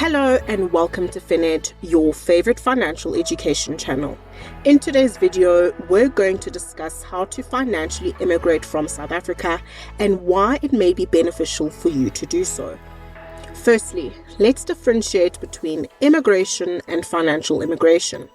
Hello and welcome to FinEd, your favorite financial education channel. In today's video, we're going to discuss how to financially immigrate from South Africa and why it may be beneficial for you to do so. Firstly, let's differentiate between immigration and financial immigration.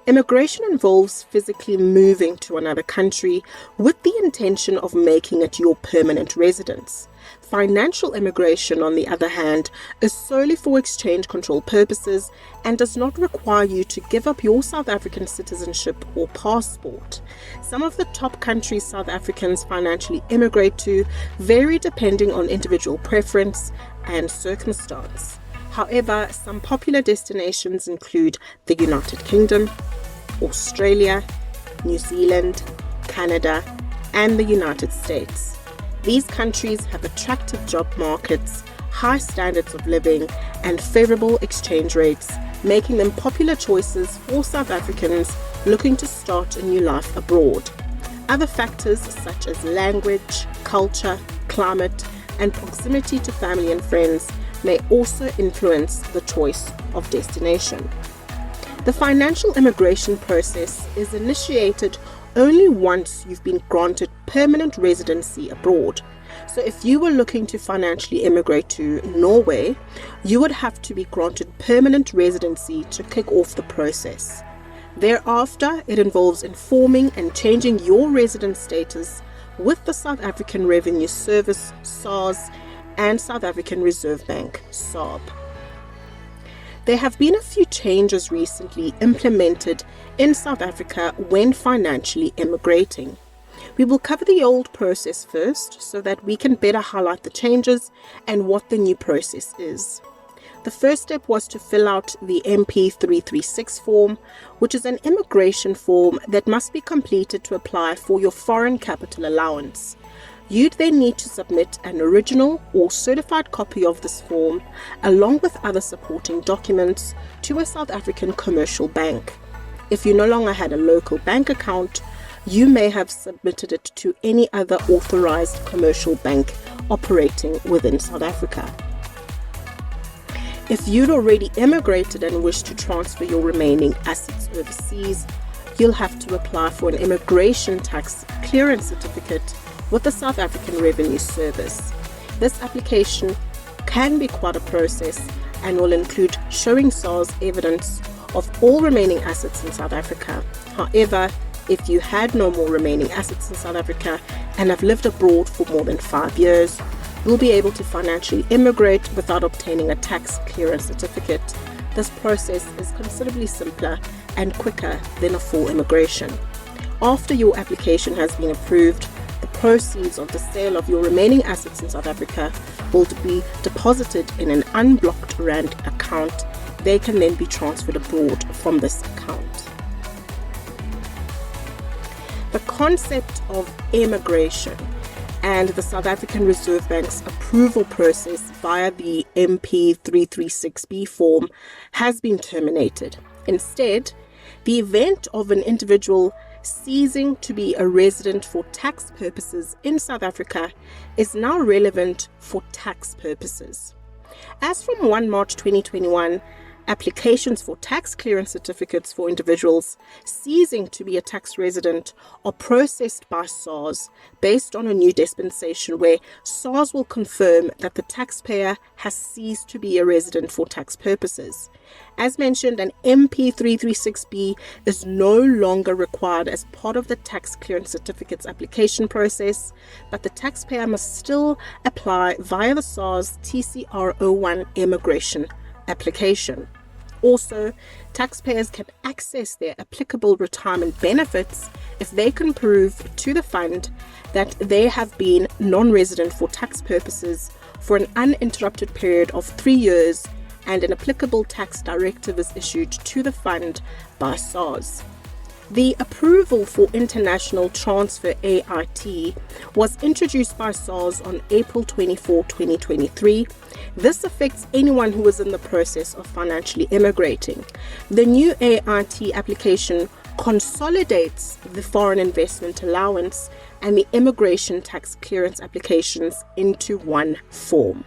Immigration involves physically moving to another country with the intention of making it your permanent residence. Financial immigration, on the other hand, is solely for exchange control purposes and does not require you to give up your South African citizenship or passport. Some of the top countries South Africans financially immigrate to vary depending on individual preference and circumstance. However, some popular destinations include the United Kingdom, Australia, New Zealand, Canada, and the United States. These countries have attractive job markets, high standards of living, and favorable exchange rates, making them popular choices for South Africans looking to start a new life abroad. Other factors such as language, culture, climate, and proximity to family and friends may also influence the choice of destination. The financial immigration process is initiated only once you've been granted permanent residency abroad. So if you were looking to financially immigrate to Norway, you would have to be granted permanent residency to kick off the process. Thereafter, it involves informing and changing your residence status with the South African Revenue Service, SARS, and South African Reserve Bank, SARB. There have been a few changes recently implemented in South Africa when financially immigrating. We will cover the old process first so that we can better highlight the changes and what the new process is. The first step was to fill out the MP336 form, which is an immigration form that must be completed to apply for your foreign capital allowance. You'd then need to submit an original or certified copy of this form, along with other supporting documents, to a South African commercial bank. If you no longer had a local bank account, you may have submitted it to any other authorized commercial bank operating within South Africa. If you'd already immigrated and wish to transfer your remaining assets overseas, you'll have to apply for an immigration tax clearance certificate with the South African Revenue Service. This application can be quite a process and will include showing SARS evidence of all remaining assets in South Africa. However, if you had no more remaining assets in South Africa and have lived abroad for more than 5 years, you'll be able to financially immigrate without obtaining a tax clearance certificate. This process is considerably simpler and quicker than a full immigration. After your application has been approved, the proceeds of the sale of your remaining assets in South Africa will be deposited in an unblocked rand account. They can then be transferred abroad from this account. The concept of immigration and the South African Reserve Bank's approval process via the MP336B form has been terminated. Instead, the event of an individual ceasing to be a resident for tax purposes in South Africa is now relevant for tax purposes. As from 1 March 2021, applications for tax clearance certificates for individuals ceasing to be a tax resident are processed by SARS based on a new dispensation where SARS will confirm that the taxpayer has ceased to be a resident for tax purposes. As mentioned, an MP336B is no longer required as part of the tax clearance certificates application process, but the taxpayer must still apply via the SARS TCR01 immigration application. Also, taxpayers can access their applicable retirement benefits if they can prove to the fund that they have been non-resident for tax purposes for an uninterrupted period of 3 years and an applicable tax directive is issued to the fund by SARS. The approval for international transfer AIT was introduced by SARS on April 24, 2023. This affects anyone who is in the process of financially immigrating. The new AIT application consolidates the foreign investment allowance and the immigration tax clearance applications into one form.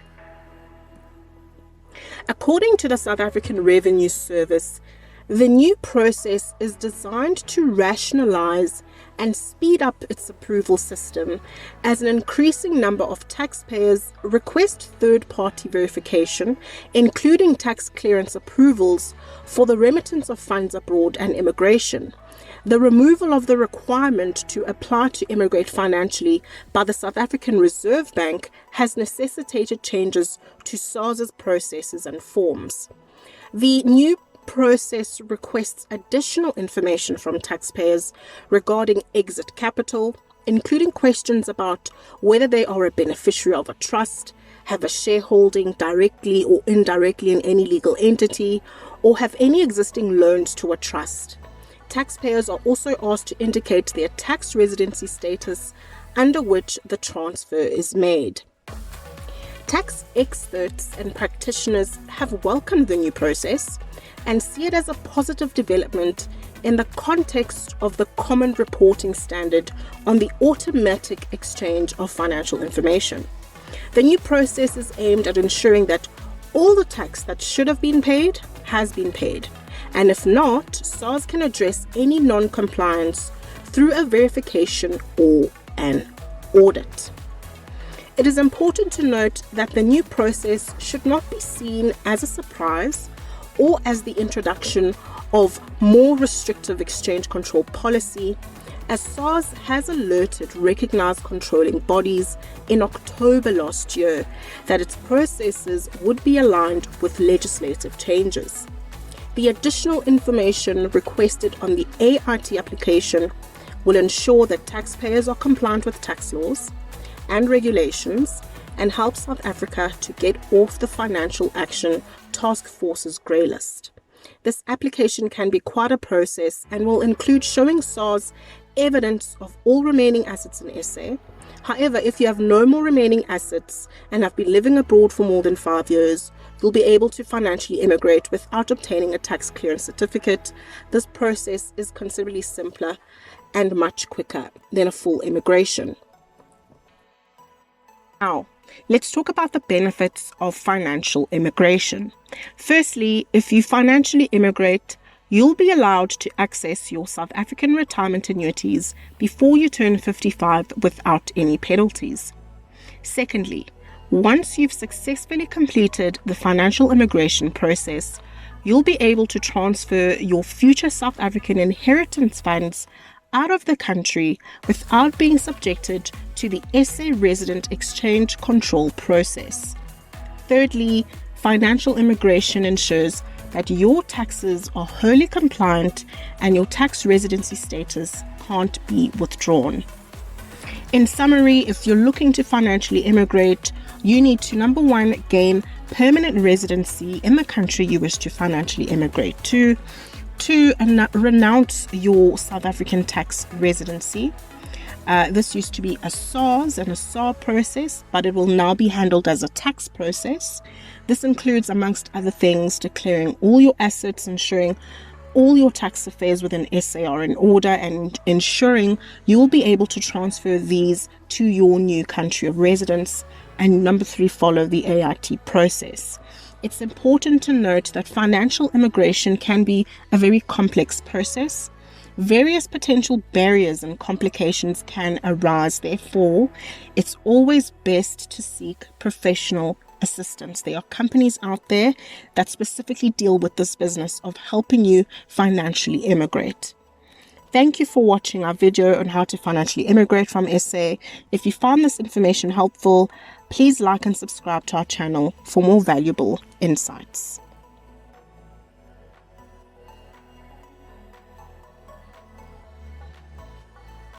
According to the South African Revenue Service, the new process is designed to rationalize and speed up its approval system as an increasing number of taxpayers request third-party verification, including tax clearance approvals for the remittance of funds abroad and immigration. The removal of the requirement to apply to immigrate financially by the South African Reserve Bank has necessitated changes to SARS's processes and forms. The new process requests additional information from taxpayers regarding exit capital, including questions about whether they are a beneficiary of a trust, have a shareholding directly or indirectly in any legal entity, or have any existing loans to a trust. Taxpayers are also asked to indicate their tax residency status under which the transfer is made. Tax experts and practitioners have welcomed the new process and see it as a positive development in the context of the Common Reporting Standard on the automatic exchange of financial information. The new process is aimed at ensuring that all the tax that should have been paid has been paid, and if not, SARS can address any non-compliance through a verification or an audit. It is important to note that the new process should not be seen as a surprise or as the introduction of more restrictive exchange control policy, as SARS has alerted recognized controlling bodies in October last year that its processes would be aligned with legislative changes. The additional information requested on the AIT application will ensure that taxpayers are compliant with tax laws and regulations and help South Africa to get off the Financial Action Task Force's grey list. This application can be quite a process and will include showing SARS evidence of all remaining assets in SA. However, if you have no more remaining assets and have been living abroad for more than 5 years, you'll be able to financially immigrate without obtaining a tax clearance certificate. This process is considerably simpler and much quicker than a full immigration. Now, let's talk about the benefits of financial immigration. Firstly, if you financially immigrate, you'll be allowed to access your South African retirement annuities before you turn 55 without any penalties. Secondly, once you've successfully completed the financial immigration process, you'll be able to transfer your future South African inheritance funds out of the country without being subjected to the SA resident exchange control process. Thirdly, financial immigration ensures that your taxes are wholly compliant and your tax residency status can't be withdrawn. In summary, if you're looking to financially immigrate, you need to, number one, gain permanent residency in the country you wish to financially immigrate to. Two, renounce your South African tax residency. This used to be a SARS and a SAR process, but it will now be handled as a tax process. This includes, amongst other things, declaring all your assets, ensuring all your tax affairs within SA are in order, and ensuring you will be able to transfer these to your new country of residence. And number three, follow the AIT process. It's important to note that financial immigration can be a very complex process. Various potential barriers and complications can arise. Therefore, it's always best to seek professional assistance. There are companies out there that specifically deal with this business of helping you financially immigrate. Thank you for watching our video on how to financially immigrate from SA. If you found this information helpful, please like and subscribe to our channel for more valuable insights.